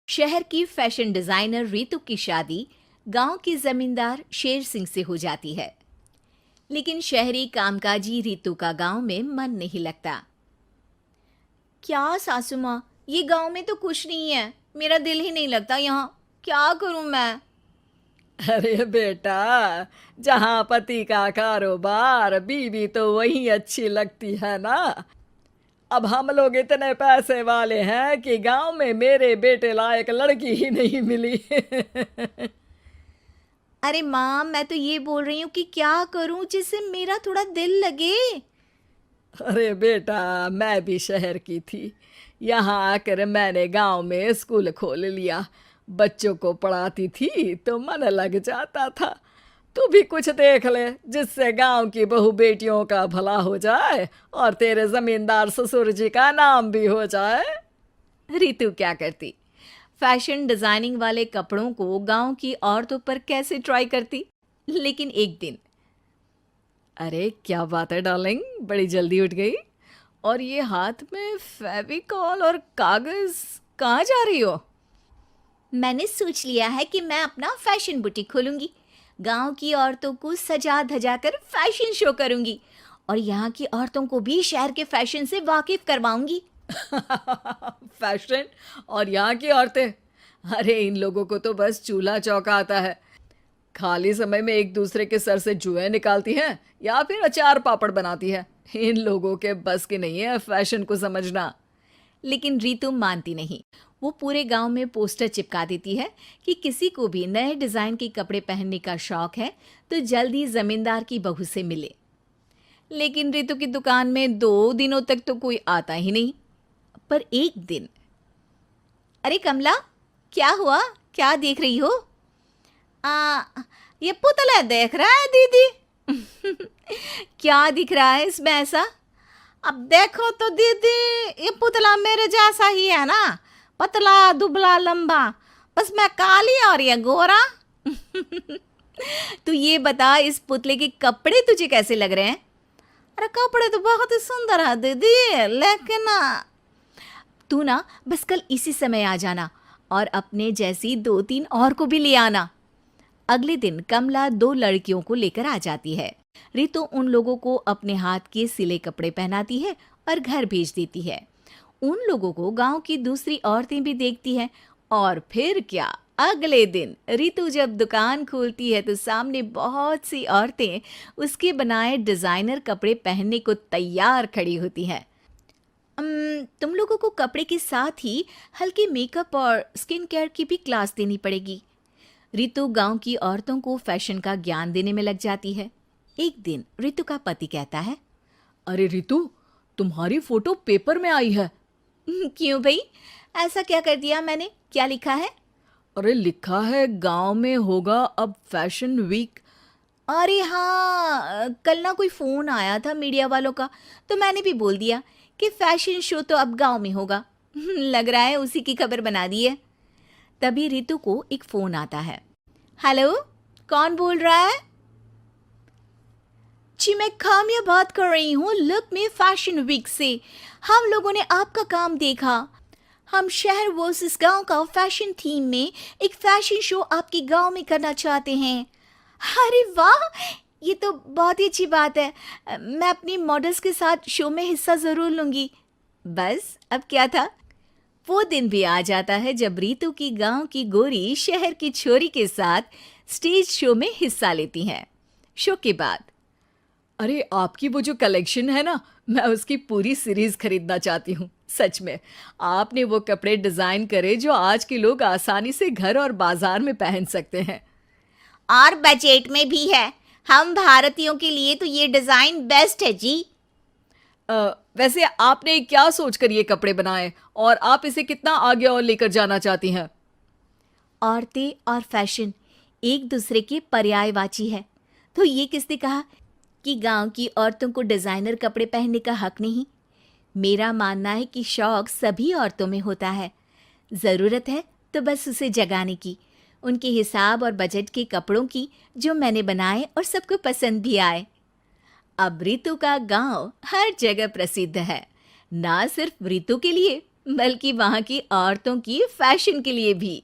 शहर की fashion designer Ritu की शादी गांव के जमींदार शेर सिंह से हो जाती है। लेकिन शहरी कामकाजी रितु का गांव में मन नहीं लगता। क्या सासू माँ, ये गांव में तो कुछ नहीं है, मेरा दिल ही नहीं लगता यहाँ। क्या करूं मैं? अरे बेटा, जहाँ पति का कारोबार बीवी तो वही अच्छी लगती है ना। अब हम लोग इतने पैसे वाले हैं कि गांव में मेरे बेटे लायक लड़की ही नहीं मिली। अरे माँ, मैं तो ये बोल रही हूँ कि क्या करूं जिससे मेरा थोड़ा दिल लगे। अरे बेटा, मैं भी शहर की थी। यहाँ आकर मैंने गांव में स्कूल खोल लिया। बच्चों को पढ़ाती थी तो मन लग जाता था। तू भी कुछ देख ले जिससे गांव की बहू बेटियों का भला हो जाए और तेरे जमींदार ससुर जी का नाम भी हो जाए। रितु क्या करती? फैशन डिजाइनिंग वाले कपड़ों को गांव की औरतों पर कैसे ट्राई करती। लेकिन एक दिन, अरे क्या बात है डार्लिंग, बड़ी जल्दी उठ गई। और ये हाथ में फेविकॉल और कागज, कहाँ जा रही हो? मैंने सोच लिया है कि मैं अपना फैशन बुटीक खोलूंगी। गांव की औरतों को सजा धजा कर फैशन शो करूंगी और यहाँ की औरतों को भी शहर के फैशन से वाकिफ करवाऊंगी। फैशन और यहाँ की औरतें, अरे इन लोगों को तो बस चूल्हा चौका आता है। खाली समय में एक दूसरे के सर से जुएं निकालती हैं या फिर अचार पापड़ बनाती है। इन लोगों के बस की नहीं है फैशन को समझना। लेकिन रितु मानती नहीं। वो पूरे गांव में पोस्टर चिपका देती है कि किसी को भी नए डिजाइन के कपड़े पहनने का शौक है तो जल्दी जमींदार की बहू से मिले। लेकिन रितु की दुकान में 2 दिनों तक तो कोई आता ही नहीं। पर एक दिन, अरे कमला, क्या हुआ? क्या देख रही हो? आ, ये पुतला देख रहा है दीदी। क्या दिख रहा है इसमें ऐसा? अब देखो तो दीदी, ये पुतला मेरे जैसा ही है ना, पतला दुबला लंबा। बस मैं काली और ये गोरा। तू ये बता, इस पुतले के कपड़े तुझे कैसे लग रहे हैं? अरे कपड़े तो बहुत ही सुंदर है दीदी, लेकिन तू ना बस कल इसी समय आ जाना और अपने जैसी 2-3 और को भी ले आना। अगले दिन कमला 2 लड़कियों को लेकर आ जाती है। रितु उन लोगों को अपने हाथ के सिले कपड़े पहनाती है और घर भेज देती है। उन लोगों को गांव की दूसरी औरतें भी देखती हैं। और फिर क्या, अगले दिन रितु जब दुकान खोलती है तो सामने बहुत सी औरतें उसके बनाए डिजाइनर कपड़े पहनने को तैयार खड़ी होती हैं। तुम लोगों को कपड़े के साथ ही हल्के मेकअप और स्किन केयर की भी क्लास देनी पड़ेगी। रितु गांव की औरतों को फैशन का ज्ञान देने में लग जाती है। एक दिन रितु का पति कहता है, अरे रितु, तुम्हारी फोटो पेपर में आई है। क्यों भाई, ऐसा क्या कर दिया मैंने? क्या लिखा है? अरे लिखा है गांव में होगा अब फैशन वीक। अरे हाँ, कल ना कोई फ़ोन आया था मीडिया वालों का, तो मैंने भी बोल दिया कि फैशन शो तो अब गांव में होगा। लग रहा है उसी की खबर बना दी है। तभी रितु को एक फ़ोन आता है। हेलो, कौन बोल रहा है? जी मैं काम्या बात कर रही हूँ, लुक में फैशन वीक से। हम लोगों ने आपका काम देखा। हम शहर वर्सेस गांव का फैशन थीम में एक फैशन शो आपके गांव में करना चाहते हैं। अरे वाह, ये तो बहुत ही अच्छी बात है। मैं अपनी मॉडल्स के साथ शो में हिस्सा ज़रूर लूँगी। बस अब क्या था। वो दिन भी आ जाता है जब रितु की गांव की गोरी शहर की छोरी के साथ स्टेज शो में हिस्सा लेती हैं। शो के बाद, अरे आपकी वो जो कलेक्शन है ना, मैं उसकी पूरी सीरीज खरीदना चाहती हूँ। सच में आपने वो कपड़े डिजाइन करे जो आज के लोग आसानी से घर और बाजार में पहन सकते हैं। और बजट में भी है। हम भारतीयों के लिए तो ये डिज़ाइन बेस्ट है जी। वैसे आपने क्या सोचकर ये कपड़े बनाए और आप इसे कितना आगे और लेकर जाना चाहती हैं? औरतें और फैशन एक दूसरे के पर्यायवाची है। तो ये किसने कहा कि गांव की औरतों को डिज़ाइनर कपड़े पहनने का हक नहीं? मेरा मानना है कि शौक सभी औरतों में होता है। ज़रूरत है तो बस उसे जगाने की, उनके हिसाब और बजट के कपड़ों की, जो मैंने बनाए और सबको पसंद भी आए। अब रितु का गांव हर जगह प्रसिद्ध है, ना सिर्फ रितु के लिए बल्कि वहाँ की औरतों की फैशन के लिए भी।